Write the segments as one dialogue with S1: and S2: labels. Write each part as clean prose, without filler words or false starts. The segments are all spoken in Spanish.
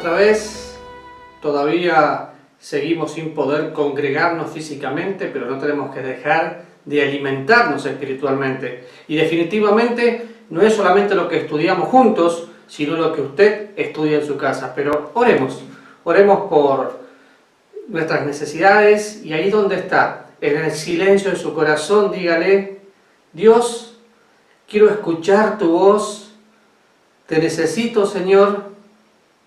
S1: otra vez. Todavía seguimos sin poder congregarnos físicamente, pero no tenemos que dejar de alimentarnos espiritualmente. Y definitivamente no es solamente lo que estudiamos juntos, sino lo que usted estudia en su casa. Pero oremos por nuestras necesidades, y ahí donde está, en el silencio de su corazón, dígale: Dios, quiero escuchar tu voz, te necesito, Señor,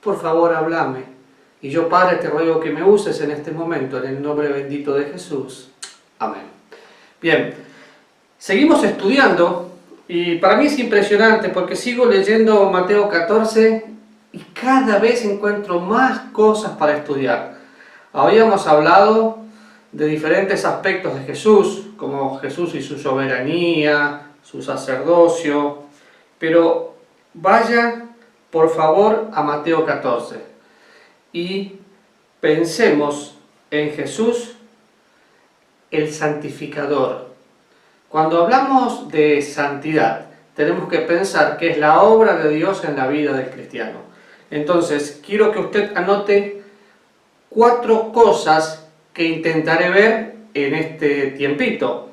S1: por favor, háblame. Y yo, Padre, te ruego que me uses en este momento, en el nombre bendito de Jesús. Amén. Bien, seguimos estudiando, y para mí es impresionante porque sigo leyendo Mateo 14 y cada vez encuentro más cosas para estudiar. Habíamos hablado de diferentes aspectos de Jesús, como Jesús y su soberanía, su sacerdocio, pero vaya por favor a Mateo 14 y pensemos en Jesús, el santificador. Cuando hablamos de santidad, tenemos que pensar que es la obra de Dios en la vida del cristiano. Entonces, quiero que usted anote 4 cosas que intentaré ver en este tiempito: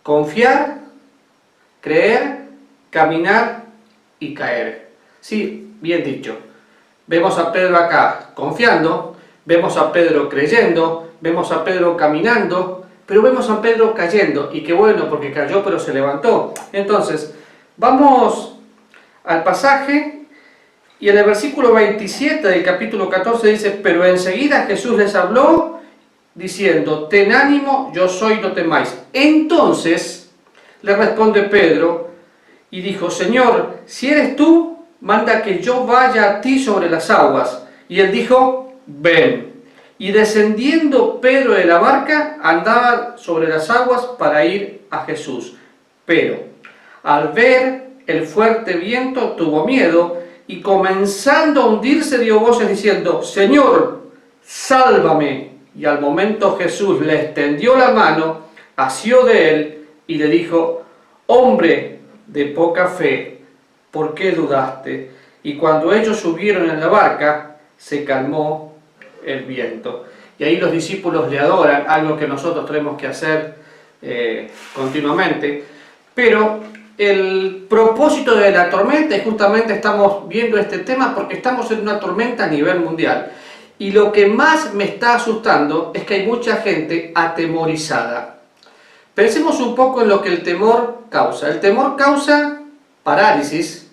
S1: confiar, creer, caminar y caer. Sí, bien dicho. Vemos a Pedro acá confiando, vemos a Pedro creyendo, vemos a Pedro caminando, pero vemos a Pedro cayendo. Y qué bueno, porque cayó pero se levantó. Entonces, vamos al pasaje, y en el versículo 27 del capítulo 14 dice: pero enseguida Jesús les habló diciendo: ten ánimo, yo soy, no temáis. Entonces le responde Pedro y dijo: Señor, si eres tú, manda que yo vaya a ti sobre las aguas. Y él dijo: ven. Y descendiendo Pedro de la barca, andaba sobre las aguas para ir a Jesús. Pero al ver el fuerte viento tuvo miedo, y comenzando a hundirse dio voces diciendo: Señor, sálvame. Y al momento Jesús le extendió la mano, asió de él y le dijo: hombre de poca fe, ¿por qué dudaste? Y cuando ellos subieron en la barca, se calmó el viento. Y ahí los discípulos le adoran, algo que nosotros tenemos que hacer continuamente. Pero el propósito de la tormenta, y justamente estamos viendo este tema porque estamos en una tormenta a nivel mundial. Y lo que más me está asustando es que hay mucha gente atemorizada. Pensemos un poco en lo que el temor causa. El temor causa parálisis,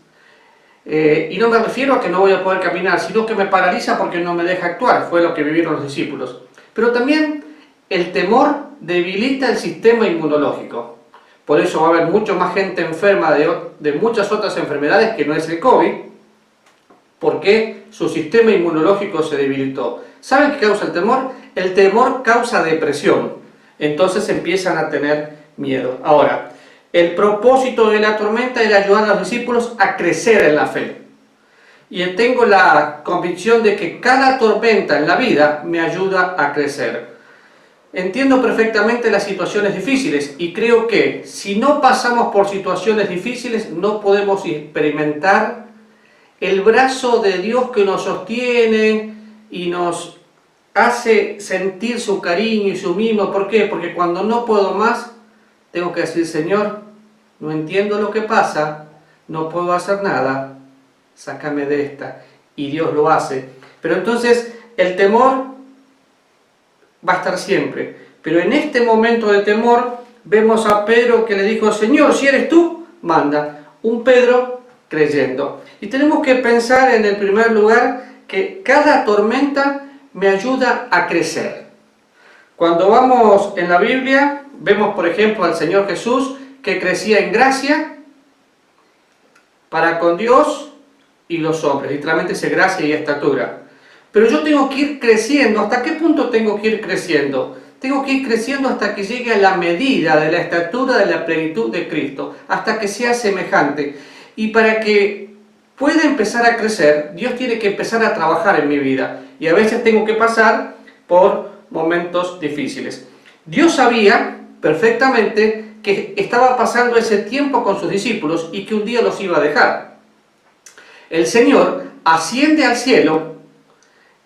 S1: y no me refiero a que no voy a poder caminar, sino que me paraliza porque no me deja actuar. Fue lo que vivieron los discípulos. Pero también el temor debilita el sistema inmunológico. Por eso va a haber mucho más gente enferma de muchas otras enfermedades que no es el COVID, porque su sistema inmunológico se debilitó. ¿Saben qué causa el temor? El temor causa depresión. Entonces empiezan a tener miedo. Ahora, el propósito de la tormenta era ayudar a los discípulos a crecer en la fe. Y tengo la convicción de que cada tormenta en la vida me ayuda a crecer. Entiendo perfectamente las situaciones difíciles, y creo que si no pasamos por situaciones difíciles no podemos experimentar el brazo de Dios que nos sostiene y nos hace sentir su cariño y su mimo. ¿Por qué? Porque cuando no puedo más, tengo que decir: Señor, no entiendo lo que pasa, no puedo hacer nada, sácame de esta. Y Dios lo hace. Pero entonces el temor va a estar siempre. Pero en este momento de temor vemos a Pedro que le dijo: Señor, si eres tú, manda. Un Pedro creyendo. Y tenemos que pensar en el primer lugar que cada tormenta me ayuda a crecer. Cuando vamos en la Biblia, vemos por ejemplo al Señor Jesús, que crecía en gracia para con Dios y los hombres. Literalmente dice gracia y estatura. Pero yo tengo que ir creciendo. ¿Hasta qué punto tengo que ir creciendo? Tengo que ir creciendo hasta que llegue a la medida de la estatura de la plenitud de Cristo, hasta que sea semejante. Y para que pueda empezar a crecer, Dios tiene que empezar a trabajar en mi vida. Y a veces tengo que pasar por momentos difíciles. Dios sabía perfectamente que estaba pasando ese tiempo con sus discípulos y que un día los iba a dejar. El Señor asciende al cielo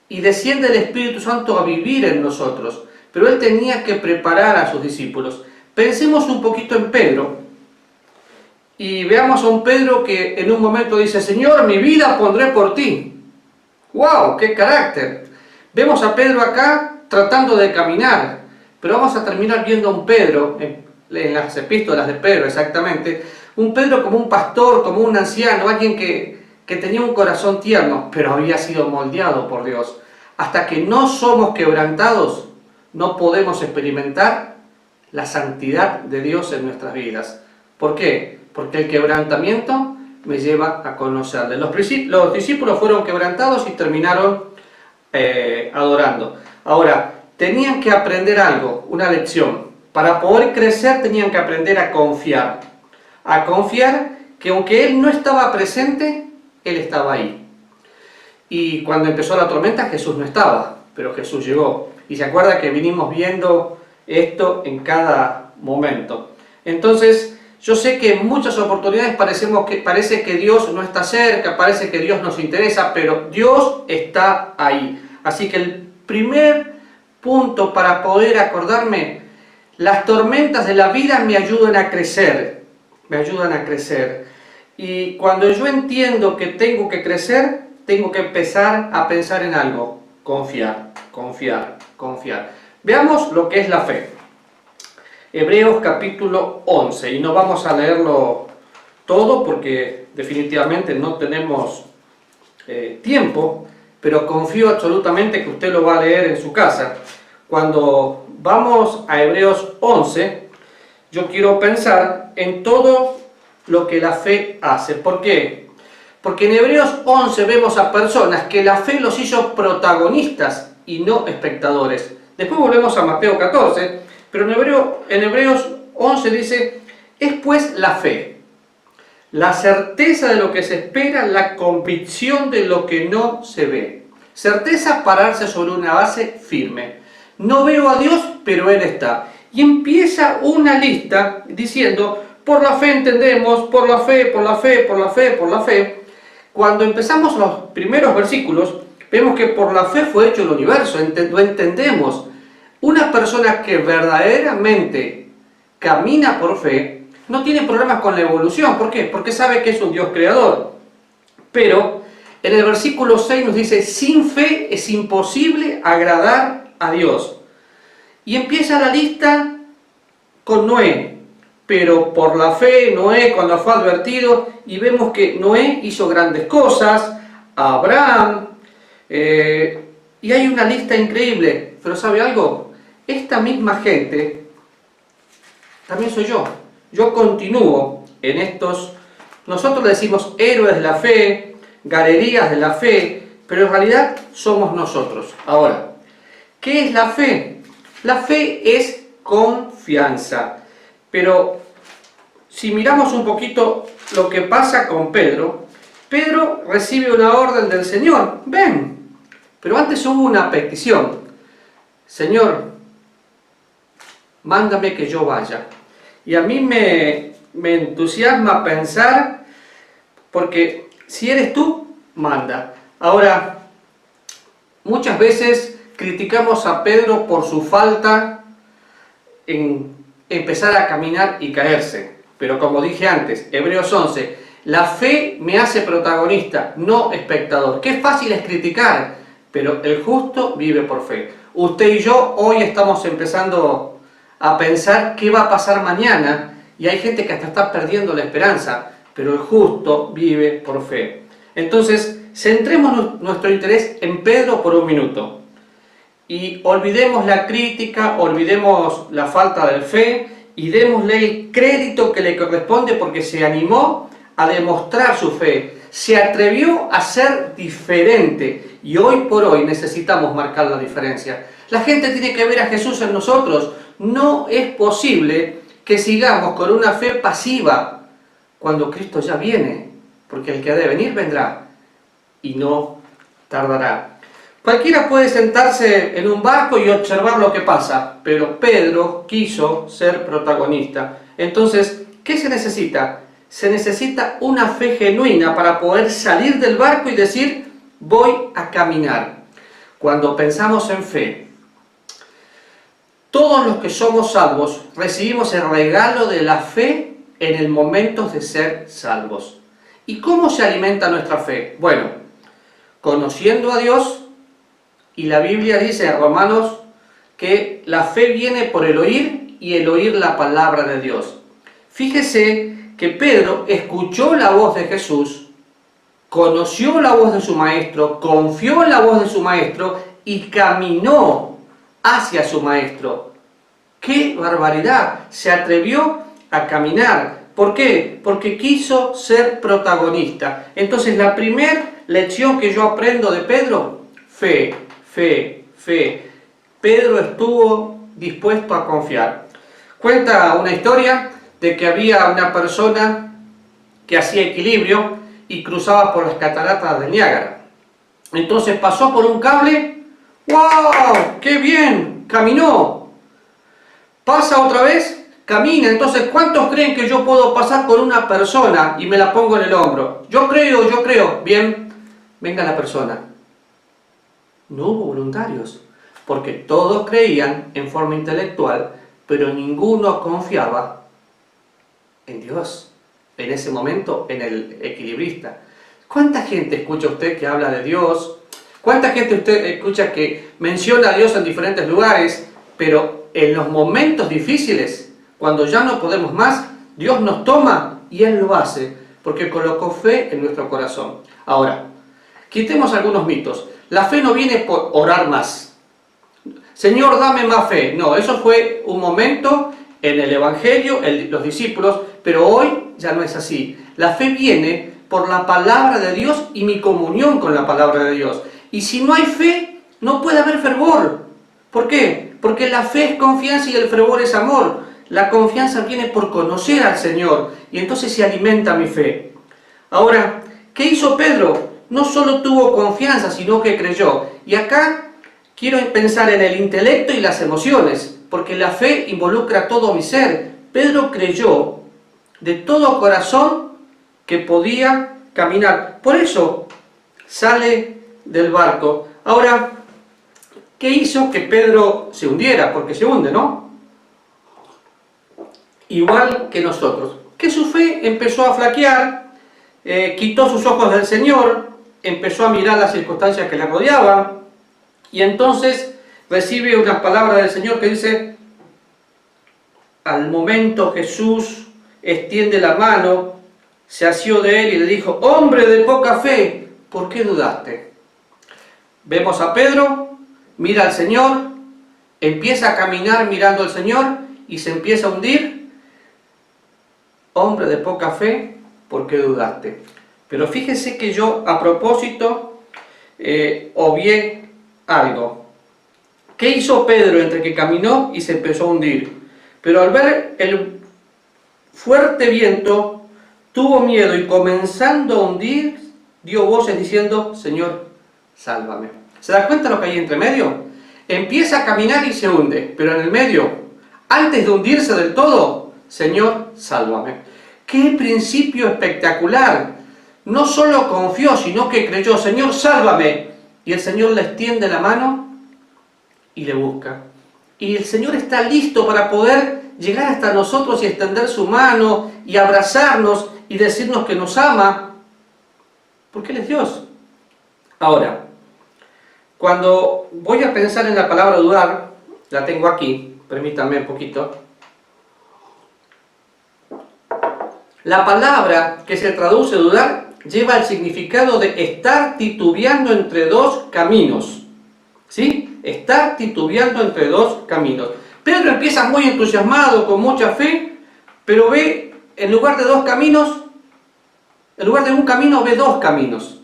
S1: y desciende el Espíritu Santo a vivir en nosotros. Pero Él tenía que preparar a sus discípulos. Pensemos un poquito en Pedro y veamos a un Pedro que en un momento dice: Señor, mi vida pondré por ti. ¡Wow! ¡Qué carácter! Vemos a Pedro acá tratando de caminar, pero vamos a terminar viendo a un Pedro, en las epístolas de Pedro exactamente, un Pedro como un pastor, como un anciano, alguien que tenía un corazón tierno, pero había sido moldeado por Dios. Hasta que no somos quebrantados, no podemos experimentar la santidad de Dios en nuestras vidas. ¿Por qué? Porque el quebrantamiento me lleva a conocerle. Los discípulos fueron quebrantados y terminaron adorando. Ahora, tenían que aprender algo, una lección. Para poder crecer tenían que aprender a confiar. A confiar que aunque Él no estaba presente, Él estaba ahí. Y cuando empezó la tormenta, Jesús no estaba, pero Jesús llegó. Y se acuerda que vinimos viendo esto en cada momento. Entonces, yo sé que en muchas oportunidades parece que Dios no está cerca, parece que Dios nos interesa, pero Dios está ahí. Así que el primer punto para poder acordarme: las tormentas de la vida me ayudan a crecer, Y cuando yo entiendo que tengo que crecer, tengo que empezar a pensar en algo: confiar. Veamos lo que es la fe. Hebreos capítulo 11, y no vamos a leerlo todo porque definitivamente no tenemos tiempo, pero confío absolutamente que usted lo va a leer en su casa. Cuando vamos a Hebreos 11, yo quiero pensar en todo lo que la fe hace. ¿Por qué? Porque en Hebreos 11 vemos a personas que la fe los hizo protagonistas y no espectadores. Después volvemos a Mateo 14, pero en Hebreos 11 dice: es pues la fe, la certeza de lo que se espera, la convicción de lo que no se ve. Certeza, pararse sobre una base firme. No veo a Dios, pero Él está. Y empieza una lista diciendo: por la fe entendemos, por la fe. Cuando empezamos los primeros versículos, vemos que por la fe fue hecho el universo, lo entendemos. Una persona que verdaderamente camina por fe no tiene problemas con la evolución. ¿Por qué? Porque sabe que es un Dios creador. Pero en el versículo 6 nos dice: sin fe es imposible agradar a Dios. Y empieza la lista con Noé. Pero por la fe, Noé, cuando fue advertido, y vemos que Noé hizo grandes cosas, Abraham, y hay una lista increíble. Pero ¿sabe algo? Esta misma gente también soy yo. Yo continúo en estos, nosotros le decimos héroes de la fe, galerías de la fe, pero en realidad somos nosotros. Ahora, ¿qué es la fe? La fe es confianza. Pero si miramos un poquito lo que pasa con Pedro, Pedro recibe una orden del Señor: ven. Pero antes hubo una petición: Señor, mándame que yo vaya. Y a mí me entusiasma pensar, porque si eres tú, manda. Ahora, muchas veces criticamos a Pedro por su falta en empezar a caminar y caerse. Pero como dije antes, Hebreos 11, la fe me hace protagonista, no espectador. Qué fácil es criticar, pero el justo vive por fe. Usted y yo hoy estamos empezando a pensar qué va a pasar mañana, y hay gente que hasta está perdiendo la esperanza, pero el justo vive por fe. Entonces, centremos nuestro interés en Pedro por un minuto. Y olvidemos la crítica, olvidemos la falta de fe y démosle el crédito que le corresponde, porque se animó a demostrar su fe, se atrevió a ser diferente, y hoy por hoy necesitamos marcar la diferencia. La gente tiene que ver a Jesús en nosotros. No es posible que sigamos con una fe pasiva cuando Cristo ya viene, porque el que ha de venir vendrá y no tardará. Cualquiera puede sentarse en un barco y observar lo que pasa, pero Pedro quiso ser protagonista. Entonces, ¿qué se necesita? Se necesita una fe genuina para poder salir del barco y decir: voy a caminar. cuando pensamos en fe, todos los que somos salvos recibimos el regalo de la fe en el momento de ser salvos. ¿Y cómo se alimenta nuestra fe? Bueno, conociendo a Dios, y la Biblia dice en Romanos que la fe viene por el oír y el oír la palabra de Dios. Fíjese que Pedro escuchó la voz de Jesús, conoció la voz de su maestro, confió en la voz de su maestro y caminó hacia su maestro. ¡Qué barbaridad! Se atrevió a caminar. ¿Por qué? Porque quiso ser protagonista. Entonces la primera lección que yo aprendo de Pedro, fe, fe, fe. Pedro estuvo dispuesto a confiar. Cuenta una historia de que había una persona que hacía equilibrio y cruzaba por las cataratas del Niágara. Entonces pasó por un cable. ¡Wow! ¡Qué bien! Caminó. Pasa otra vez, camina. Entonces, ¿cuántos creen que yo puedo pasar por una persona y me la pongo en el hombro? Yo creo. Bien, venga la persona. No hubo voluntarios, porque todos creían en forma intelectual, pero ninguno confiaba en Dios. En ese momento, en el equilibrista. ¿Cuánta gente escucha usted que habla de Dios? ¿Cuánta gente usted escucha que menciona a Dios en diferentes lugares, pero en los momentos difíciles, cuando ya no podemos más, Dios nos toma y Él lo hace, porque colocó fe en nuestro corazón? Ahora, quitemos algunos mitos. La fe no viene por orar más. Señor, dame más fe. No, eso fue un momento en el Evangelio, los discípulos, pero hoy ya no es así. La fe viene por la palabra de Dios y mi comunión con la palabra de Dios. Y si no hay fe, no puede haber fervor. ¿Por qué? Porque la fe es confianza y el fervor es amor. La confianza viene por conocer al Señor y entonces se alimenta mi fe. Ahora, ¿qué hizo Pedro? No solo tuvo confianza, sino que creyó. Y acá quiero pensar en el intelecto y las emociones, porque la fe involucra todo mi ser. Pedro creyó de todo corazón que podía caminar. Por eso sale del barco. Ahora, ¿qué hizo que Pedro se hundiera? Porque se hunde, ¿no? Igual que nosotros. Que su fe empezó a flaquear, quitó sus ojos del Señor, empezó a mirar las circunstancias que le rodeaban, y entonces recibe una palabra del Señor que dice: al momento Jesús extiende la mano, se asió de él y le dijo: hombre de poca fe, ¿por qué dudaste? Vemos a Pedro, mira al Señor, empieza a caminar mirando al Señor y se empieza a hundir. Hombre de poca fe, ¿por qué dudaste? Pero fíjese que yo a propósito obvié algo. ¿Qué hizo Pedro entre que caminó y se empezó a hundir? Pero al ver el fuerte viento, tuvo miedo y comenzando a hundir, dio voces diciendo: Señor, sálvame. ¿Se da cuenta lo que hay entre medio? Empieza a caminar y se hunde, pero en el medio, antes de hundirse del todo, Señor, sálvame. ¡Qué principio espectacular! No solo confió, sino que creyó: Señor, sálvame. Y el Señor le extiende la mano y le busca. Y el Señor está listo para poder llegar hasta nosotros y extender su mano y abrazarnos y decirnos que nos ama, porque Él es Dios. Ahora, cuando voy a pensar en la palabra dudar, la tengo aquí, permítanme un poquito. La palabra que se traduce dudar lleva el significado de estar titubeando entre dos caminos. ¿Sí? Estar titubeando entre dos caminos. Pedro empieza muy entusiasmado, con mucha fe, pero ve, en lugar de dos caminos, en lugar de un camino, ve dos caminos.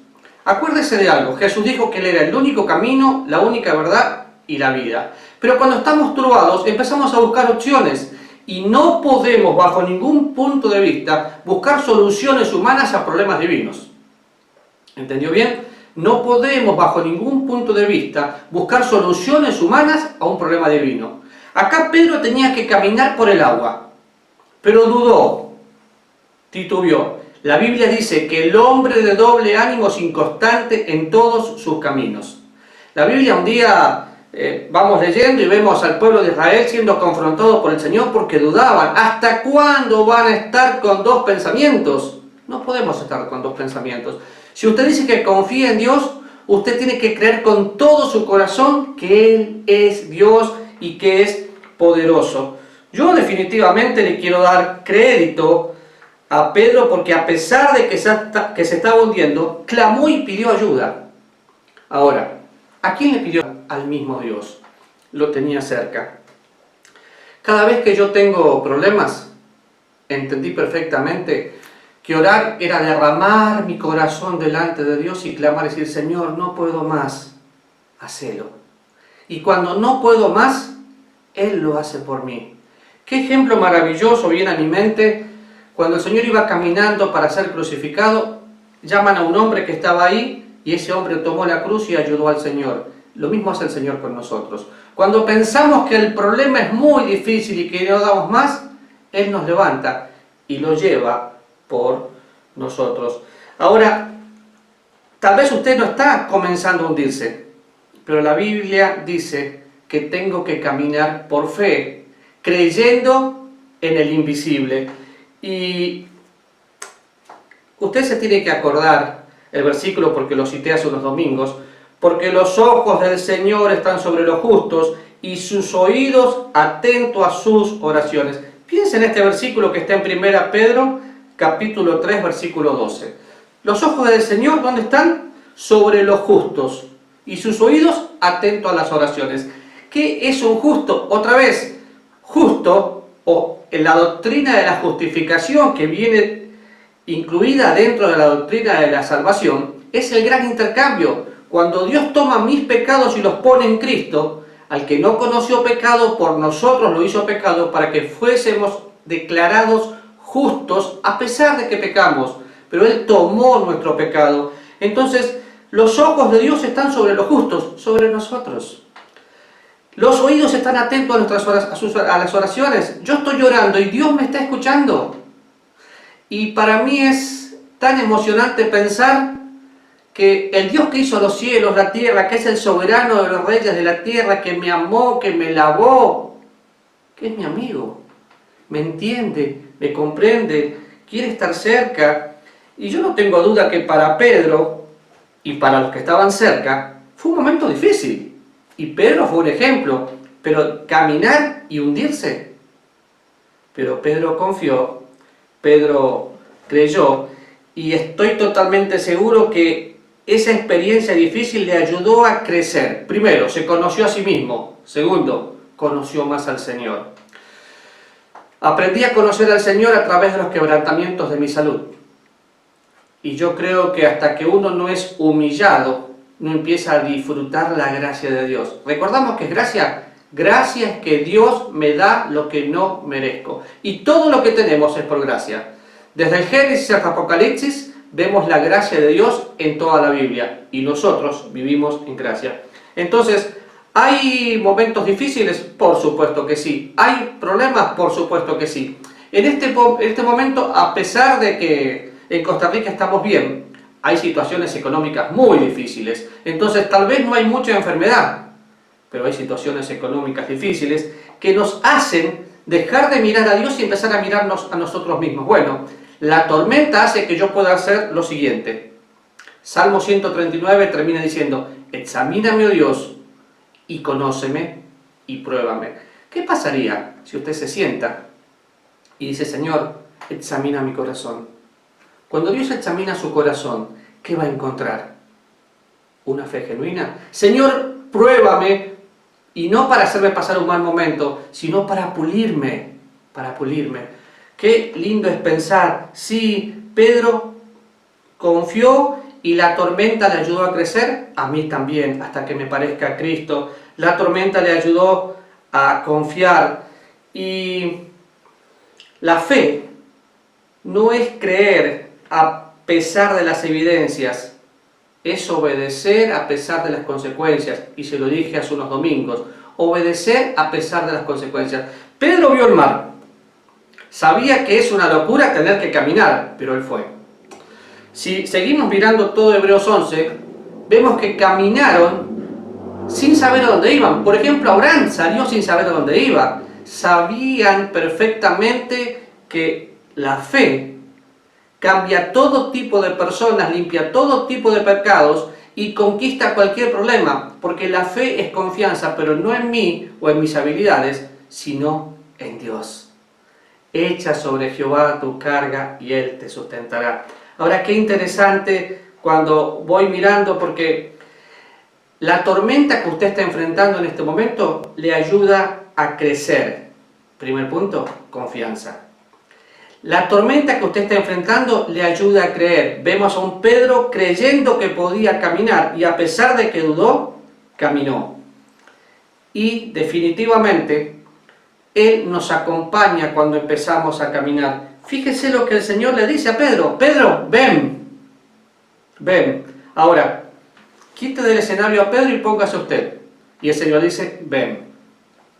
S1: Acuérdese de algo: Jesús dijo que Él era el único camino, la única verdad y la vida. Pero cuando estamos turbados, empezamos a buscar opciones. Y no podemos, bajo ningún punto de vista, buscar soluciones humanas a problemas divinos. ¿Entendió bien? No podemos, bajo ningún punto de vista, buscar soluciones humanas a un problema divino. Acá Pedro tenía que caminar por el agua, pero dudó, titubeó. La Biblia dice que el hombre de doble ánimo es inconstante en todos sus caminos. La Biblia un día vamos leyendo y vemos al pueblo de Israel siendo confrontado por el Señor porque dudaban. ¿Hasta cuándo van a estar con dos pensamientos? No podemos estar con dos pensamientos. Si usted dice que confía en Dios, usted tiene que creer con todo su corazón que Él es Dios y que es poderoso. Yo definitivamente le quiero dar crédito a Pedro porque a pesar de que se estaba hundiendo, clamó y pidió ayuda. Ahora, ¿a quién le pidió? Al mismo Dios. Lo tenía cerca. Cada vez que yo tengo problemas, entendí perfectamente que orar era derramar mi corazón delante de Dios y clamar y decir, Señor, no puedo más, hacelo. Y cuando no puedo más, Él lo hace por mí. Qué ejemplo maravilloso viene a mi mente. Cuando el Señor iba caminando para ser crucificado, llaman a un hombre que estaba ahí y ese hombre tomó la cruz y ayudó al Señor. Lo mismo hace el Señor con nosotros. Cuando pensamos que el problema es muy difícil y que no damos más, Él nos levanta y lo lleva por nosotros. Ahora, tal vez usted no está comenzando a hundirse, pero la Biblia dice que tengo que caminar por fe, creyendo en el invisible. Y usted se tiene que acordar el versículo porque lo cité hace unos domingos, porque los ojos del Señor están sobre los justos y sus oídos atentos a sus oraciones. Piensen en este versículo que está en 1 Pedro, capítulo 3, versículo 12. Los ojos del Señor, ¿dónde están? Sobre los justos y sus oídos atentos a las oraciones. ¿Qué es un justo? Otra vez, justo, o en la doctrina de la justificación que viene incluida dentro de la doctrina de la salvación, es el gran intercambio. Cuando Dios toma mis pecados y los pone en Cristo, al que no conoció pecado, por nosotros lo hizo pecado para que fuésemos declarados justos a pesar de que pecamos. Pero Él tomó nuestro pecado. Entonces, los ojos de Dios están sobre los justos, sobre nosotros. Los oídos están atentos a las oraciones. Yo estoy orando y Dios me está escuchando. Y para mí es tan emocionante pensar que el Dios que hizo los cielos, la tierra, que es el soberano de los reyes de la tierra, que me amó, que me lavó, que es mi amigo, me entiende, me comprende, quiere estar cerca. Y yo no tengo duda que para Pedro y para los que estaban cerca fue un momento difícil. Y Pedro fue un ejemplo, pero caminar y hundirse. Pero Pedro confió, Pedro creyó, y estoy totalmente seguro que esa experiencia difícil le ayudó a crecer. Primero, se conoció a sí mismo. Segundo, conoció más al Señor. Aprendí a conocer al Señor a través de los quebrantamientos de mi salud. Y yo creo que hasta que uno no es humillado, no empieza a disfrutar la gracia de Dios. Recordamos que es gracia. Gracia es que Dios me da lo que no merezco. Y todo lo que tenemos es por gracia. Desde el Génesis hasta Apocalipsis, vemos la gracia de Dios en toda la Biblia. Y nosotros vivimos en gracia. Entonces, ¿hay momentos difíciles? Por supuesto que sí. ¿Hay problemas? Por supuesto que sí. En este momento, a pesar de que en Costa Rica estamos bien, hay situaciones económicas muy difíciles. Entonces, tal vez no hay mucha enfermedad, pero hay situaciones económicas difíciles que nos hacen dejar de mirar a Dios y empezar a mirarnos a nosotros mismos. Bueno, la tormenta hace que yo pueda hacer lo siguiente. Salmo 139 termina diciendo, examíname, oh Dios, y conóceme y pruébame. ¿Qué pasaría si usted se sienta y dice, Señor, examina mi corazón? Cuando Dios examina su corazón, ¿qué va a encontrar? ¿Una fe genuina? Señor, pruébame, y no para hacerme pasar un mal momento, sino para pulirme, para pulirme. Qué lindo es pensar, sí, Pedro confió y la tormenta le ayudó a crecer, a mí también, hasta que me parezca a Cristo. La tormenta le ayudó a confiar. Y la fe no es creer a pesar de las evidencias, es obedecer a pesar de las consecuencias. Y se lo dije hace unos domingos, obedecer a pesar de las consecuencias. Pedro vio el mar, sabía que es una locura tener que caminar, pero él fue. Si seguimos mirando todo Hebreos 11, vemos que caminaron sin saber a dónde iban. Por ejemplo, Abraham salió sin saber a dónde iba. Sabían perfectamente que la fe cambia todo tipo de personas, limpia todo tipo de pecados y conquista cualquier problema, porque la fe es confianza, pero no en mí o en mis habilidades, sino en Dios. Echa sobre Jehová tu carga y Él te sustentará. Ahora, qué interesante cuando voy mirando, porque la tormenta que usted está enfrentando en este momento le ayuda a crecer. Primer punto, confianza. La tormenta que usted está enfrentando le ayuda a creer. Vemos a un Pedro creyendo que podía caminar y a pesar de que dudó, caminó. Y definitivamente, Él nos acompaña cuando empezamos a caminar. Fíjese lo que el Señor le dice a Pedro. Pedro, ven. Ven. Ahora, quite del escenario a Pedro y póngase usted. Y el Señor dice, ven.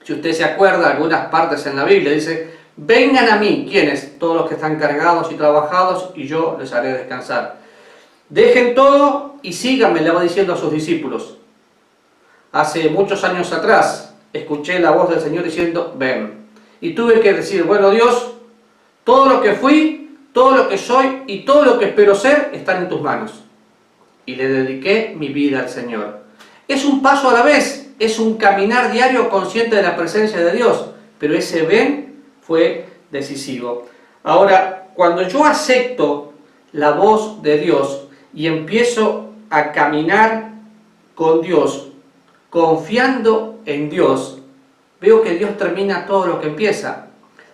S1: Si usted se acuerda, algunas partes en la Biblia dice, vengan a mí. ¿Quiénes? Todos los que están cargados y trabajados y yo les haré descansar. Dejen todo y síganme, le va diciendo a sus discípulos. Hace muchos años atrás, escuché la voz del Señor diciendo, ven. Y tuve que decir, bueno Dios, todo lo que fui, todo lo que soy y todo lo que espero ser están en tus manos. Y le dediqué mi vida al Señor. Es un paso a la vez, es un caminar diario consciente de la presencia de Dios, pero ese ven fue decisivo. Ahora, cuando yo acepto la voz de Dios y empiezo a caminar con Dios, confiando en Dios, veo que Dios termina todo lo que empieza.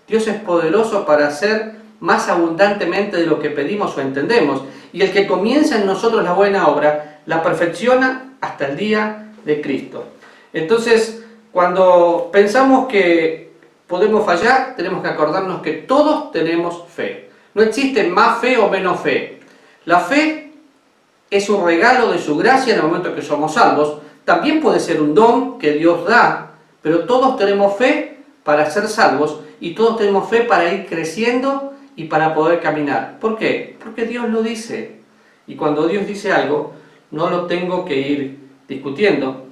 S1: Dios es poderoso para hacer más abundantemente de lo que pedimos o entendemos. Y el que comienza en nosotros la buena obra, la perfecciona hasta el día de Cristo. Entonces, cuando pensamos que podemos fallar, tenemos que acordarnos que todos tenemos fe. No existe más fe o menos fe. La fe es un regalo de su gracia en el momento que somos salvos. También puede ser un don que Dios da, pero todos tenemos fe para ser salvos y todos tenemos fe para ir creciendo y para poder caminar. ¿Por qué? Porque Dios lo dice. Y cuando Dios dice algo, no lo tengo que ir discutiendo.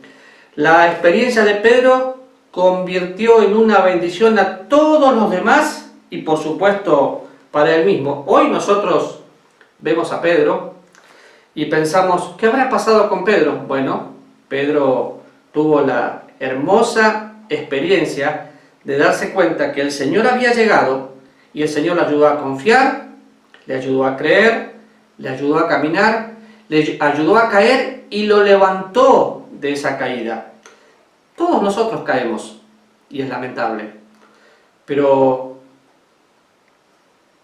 S1: La experiencia de Pedro convirtió en una bendición a todos los demás y por supuesto para él mismo. Hoy nosotros vemos a Pedro y pensamos, ¿qué habrá pasado con Pedro? Bueno, Pedro tuvo la hermosa experiencia de darse cuenta que el Señor había llegado y el Señor le ayudó a confiar, le ayudó a creer, le ayudó a caminar, le ayudó a caer y lo levantó de esa caída. Todos nosotros caemos y es lamentable, pero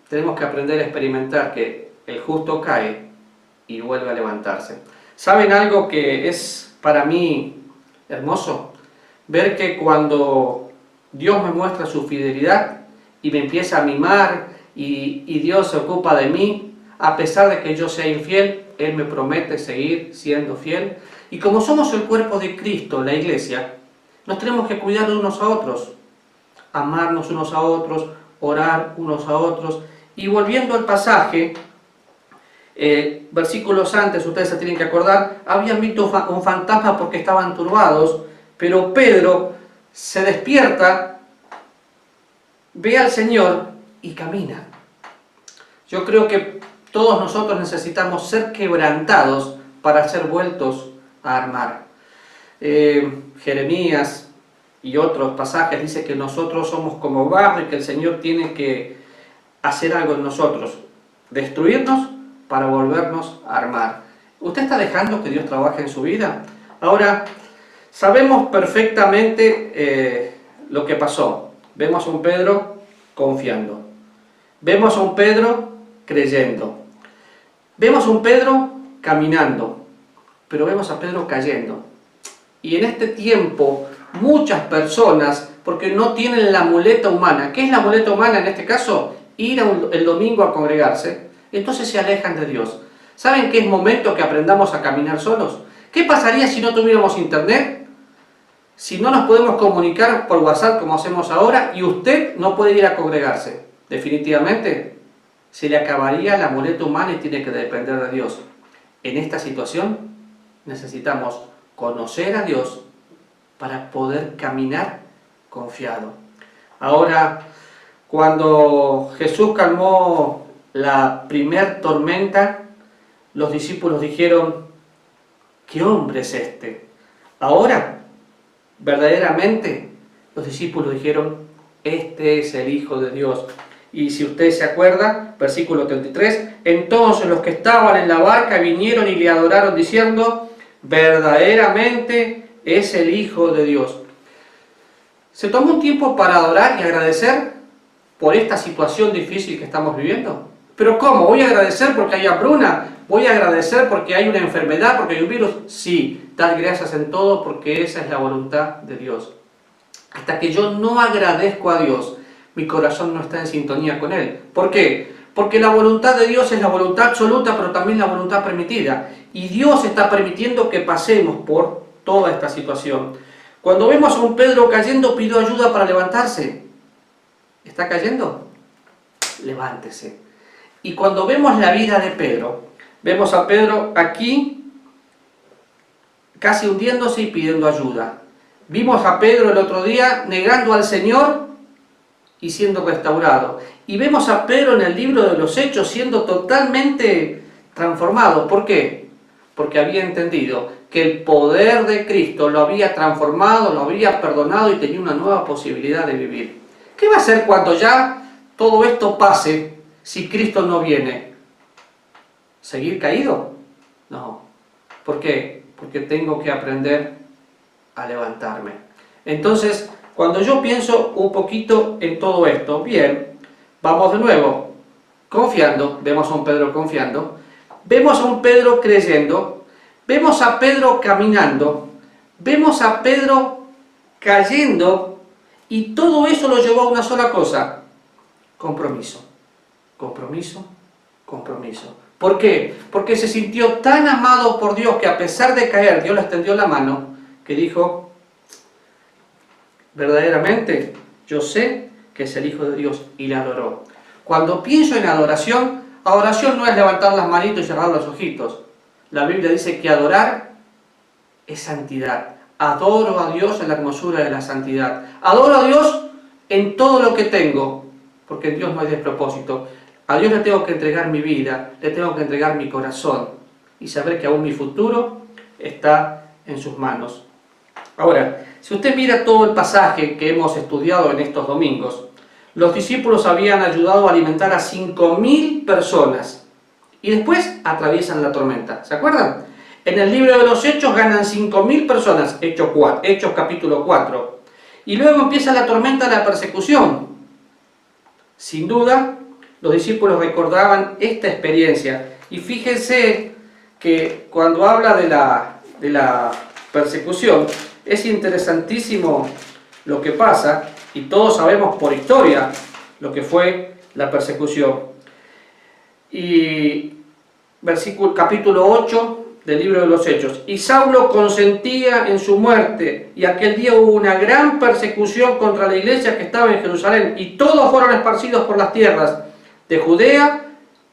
S1: tenemos que aprender a experimentar que el justo cae y vuelve a levantarse. ¿Saben algo que es para mí hermoso? Ver que cuando Dios me muestra su fidelidad y me empieza a mimar y Dios se ocupa de mí, a pesar de que yo sea infiel, Él me promete seguir siendo fiel. Y como somos el cuerpo de Cristo, la iglesia, nos tenemos que cuidar unos a otros, amarnos unos a otros, orar unos a otros. Y volviendo al pasaje, versículos antes, ustedes se tienen que acordar, habían visto un fantasma porque estaban turbados, pero Pedro se despierta, ve al Señor y camina. Yo creo que todos nosotros necesitamos ser quebrantados para ser vueltos a armar. Jeremías y otros pasajes dice que nosotros somos como barro y que el Señor tiene que hacer algo en nosotros, destruirnos para volvernos a armar. ¿Usted está dejando que Dios trabaje en su vida? Ahora, sabemos perfectamente lo que pasó. Vemos a un Pedro confiando. Vemos a un Pedro creyendo. Vemos a un Pedro caminando. Pero vemos a Pedro cayendo. Y en este tiempo, muchas personas, porque no tienen la muleta humana. ¿Qué es la muleta humana en este caso? Ir el domingo a congregarse. Entonces se alejan de Dios. ¿Saben que es momento que aprendamos a caminar solos? ¿Qué pasaría si no tuviéramos internet? Si no nos podemos comunicar por WhatsApp como hacemos ahora y usted no puede ir a congregarse. Definitivamente se le acabaría la muleta humana y tiene que depender de Dios. En esta situación necesitamos conocer a Dios para poder caminar confiado. Ahora, cuando Jesús calmó la primer tormenta, los discípulos dijeron: ¿qué hombre es este? Ahora, verdaderamente, los discípulos dijeron: este es el Hijo de Dios. Y si usted se acuerda, versículo 33, entonces los que estaban en la barca vinieron y le adoraron diciendo: verdaderamente es el Hijo de Dios. ¿Se tomó un tiempo para adorar y agradecer por esta situación difícil que estamos viviendo? ¿Pero cómo? ¿Voy a agradecer porque hay hambruna? ¿Voy a agradecer porque hay una enfermedad, porque hay un virus? Sí, dar gracias en todo porque esa es la voluntad de Dios. Hasta que yo no agradezco a Dios, mi corazón no está en sintonía con Él. ¿Por qué? Porque la voluntad de Dios es la voluntad absoluta, pero también la voluntad permitida. Y Dios está permitiendo que pasemos por toda esta situación. Cuando vemos a un Pedro cayendo, pidió ayuda para levantarse. ¿Está cayendo? Levántese. Y cuando vemos la vida de Pedro, vemos a Pedro aquí casi hundiéndose y pidiendo ayuda. Vimos a Pedro el otro día negando al Señor y siendo restaurado. Y vemos a Pedro en el libro de los Hechos siendo totalmente transformado. ¿Por qué? Porque había entendido que el poder de Cristo lo había transformado, lo había perdonado y tenía una nueva posibilidad de vivir. ¿Qué va a hacer cuando ya todo esto pase si Cristo no viene? ¿Seguir caído? No. ¿Por qué? Porque tengo que aprender a levantarme. Entonces, cuando yo pienso un poquito en todo esto, bien, vamos de nuevo, confiando, vemos a un Pedro confiando, vemos a un Pedro creyendo, vemos a Pedro caminando, vemos a Pedro cayendo, y todo eso lo llevó a una sola cosa: compromiso, compromiso, compromiso. ¿Por qué? Porque se sintió tan amado por Dios que a pesar de caer, Dios le extendió la mano, que dijo: verdaderamente yo sé que es el Hijo de Dios, y le adoró. Cuando pienso en adoración, adoración no es levantar las manitos y cerrar los ojitos. La Biblia dice que adorar es santidad. Adoro a Dios en la hermosura de la santidad. Adoro a Dios en todo lo que tengo, porque en Dios no hay despropósito. A Dios le tengo que entregar mi vida, le tengo que entregar mi corazón y saber que aún mi futuro está en sus manos. Ahora, si usted mira todo el pasaje que hemos estudiado en estos domingos, los discípulos habían ayudado a alimentar a 5.000 personas y después atraviesan la tormenta. ¿Se acuerdan? En el libro de los Hechos ganan 5.000 personas, Hechos capítulo 4. Y luego empieza la tormenta de la persecución. Sin duda, los discípulos recordaban esta experiencia. Y fíjense que cuando habla de la persecución, es interesantísimo lo que pasa, y todos sabemos por historia lo que fue la persecución. Y capítulo 8 del libro de los Hechos. Y Saulo consentía en su muerte, y aquel día hubo una gran persecución contra la iglesia que estaba en Jerusalén, y todos fueron esparcidos por las tierras de Judea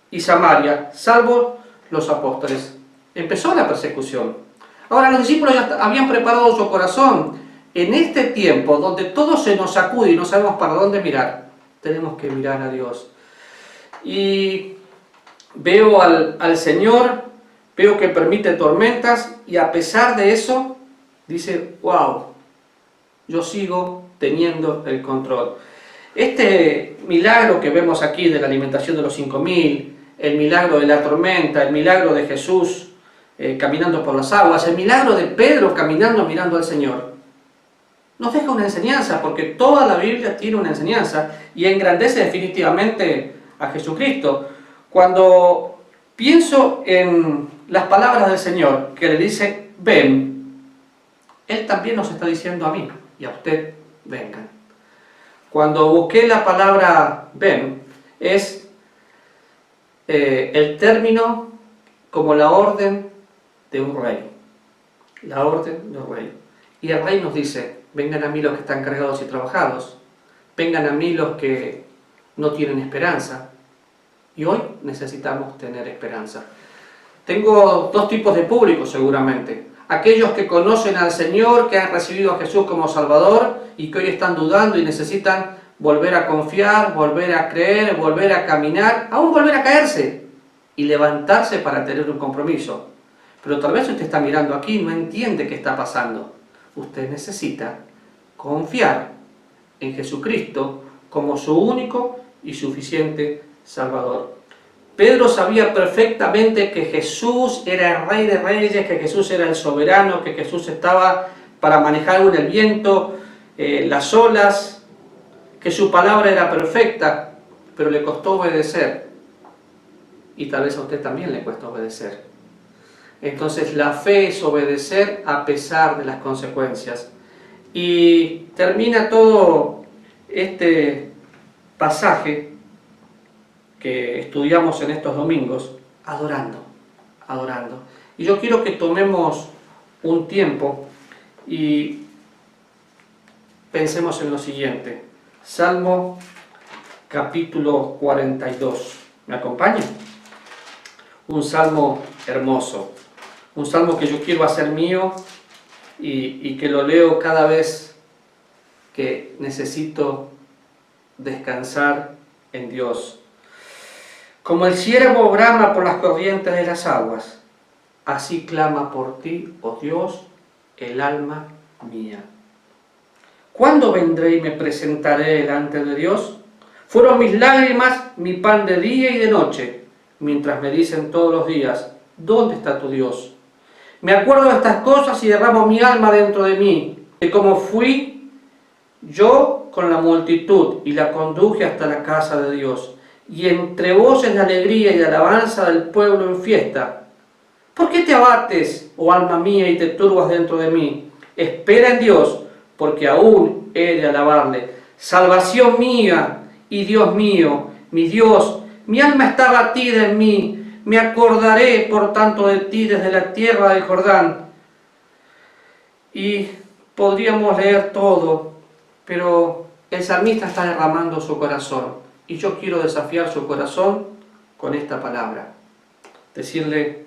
S1: y Samaria, salvo los apóstoles. Empezó la persecución. Ahora, los discípulos ya habían preparado su corazón. En este tiempo, donde todo se nos sacude y no sabemos para dónde mirar, tenemos que mirar a Dios. Y veo al Señor, veo que permite tormentas, y a pesar de eso, dice: wow, yo sigo teniendo el control. Este milagro que vemos aquí de la alimentación de los 5.000, el milagro de la tormenta, el milagro de Jesús caminando por las aguas, el milagro de Pedro caminando mirando al Señor, nos deja una enseñanza, porque toda la Biblia tiene una enseñanza y engrandece definitivamente a Jesucristo. Cuando pienso en las palabras del Señor, que le dice: ven, Él también nos está diciendo a mí y a usted: vengan. Cuando busqué la palabra ven, es el término como la orden de un rey. La orden de un rey. Y el rey nos dice: vengan a mí los que están cargados y trabajados, vengan a mí los que no tienen esperanza. Y hoy necesitamos tener esperanza. Tengo dos tipos de público seguramente. aquellos que conocen al Señor, que han recibido a Jesús como Salvador y que hoy están dudando y necesitan volver a confiar, volver a creer, volver a caminar, aún volver a caerse y levantarse para tener un compromiso. Pero tal vez usted está mirando aquí y no entiende qué está pasando. Usted necesita confiar en Jesucristo como su único y suficiente Salvador. Pedro sabía perfectamente que Jesús era el Rey de Reyes, que Jesús era el soberano, que Jesús estaba para manejar aún el viento, las olas, que su palabra era perfecta, pero le costó obedecer. Y tal vez a usted también le cuesta obedecer. Entonces la fe es obedecer a pesar de las consecuencias. Y termina todo este pasaje que estudiamos en estos domingos, adorando. Y yo quiero que tomemos un tiempo y pensemos en lo siguiente. Salmo capítulo 42. ¿Me acompañan? Un salmo hermoso. Un salmo que yo quiero hacer mío y que lo leo cada vez que necesito descansar en Dios. Como el ciervo brama por las corrientes de las aguas, así clama por ti, oh Dios, el alma mía. ¿Cuándo vendré y me presentaré delante de Dios? Fueron mis lágrimas mi pan de día y de noche, mientras me dicen todos los días, ¿dónde está tu Dios? Me acuerdo de estas cosas y derramo mi alma dentro de mí, de cómo fui yo con la multitud y la conduje hasta la casa de Dios, y entre voces de alegría y de alabanza del pueblo en fiesta. ¿Por qué te abates, oh alma mía, y te turbas dentro de mí? Espera en Dios, porque aún he de alabarle. Salvación mía y Dios mío, mi Dios, mi alma está batida en mí. Me acordaré, por tanto, de ti desde la tierra del Jordán. Y podríamos leer todo, pero el salmista está derramando su corazón. Y yo quiero desafiar su corazón con esta palabra. Decirle,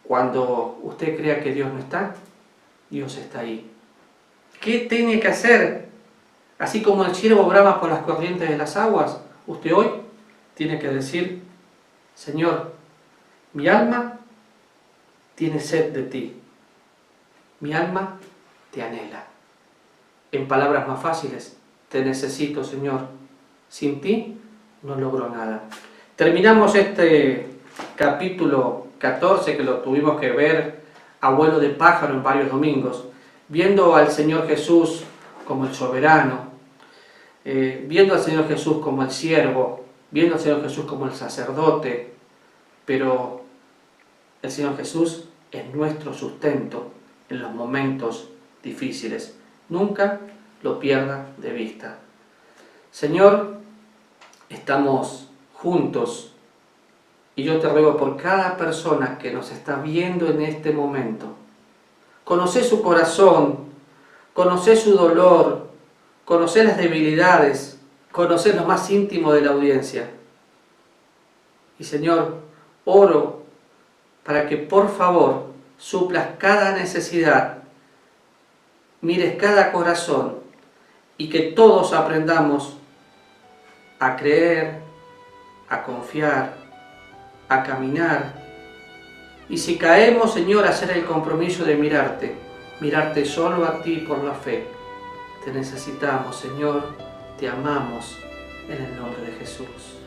S1: cuando usted crea que Dios no está, Dios está ahí. ¿Qué tiene que hacer? Así como el ciervo brama por las corrientes de las aguas, usted hoy tiene que decir, Señor, mi alma tiene sed de ti. Mi alma te anhela. En palabras más fáciles, te necesito, Señor. Sin ti no logro nada. Terminamos este capítulo 14, que lo tuvimos que ver a vuelo de pájaro en varios domingos, viendo al Señor Jesús como el soberano, viendo al Señor Jesús como el siervo, viendo al Señor Jesús como el sacerdote, pero el Señor Jesús es nuestro sustento en los momentos difíciles. Nunca lo pierda de vista. Señor, estamos juntos y yo te ruego por cada persona que nos está viendo en este momento. Conoce su corazón, conoce su dolor, conoce las debilidades, conoce lo más íntimo de la audiencia. Y Señor, oro para que por favor suplas cada necesidad, mires cada corazón y que todos aprendamos a creer, a confiar, a caminar. Y si caemos, Señor, a hacer el compromiso de mirarte solo a ti por la fe. Te necesitamos, Señor, te amamos en el nombre de Jesús.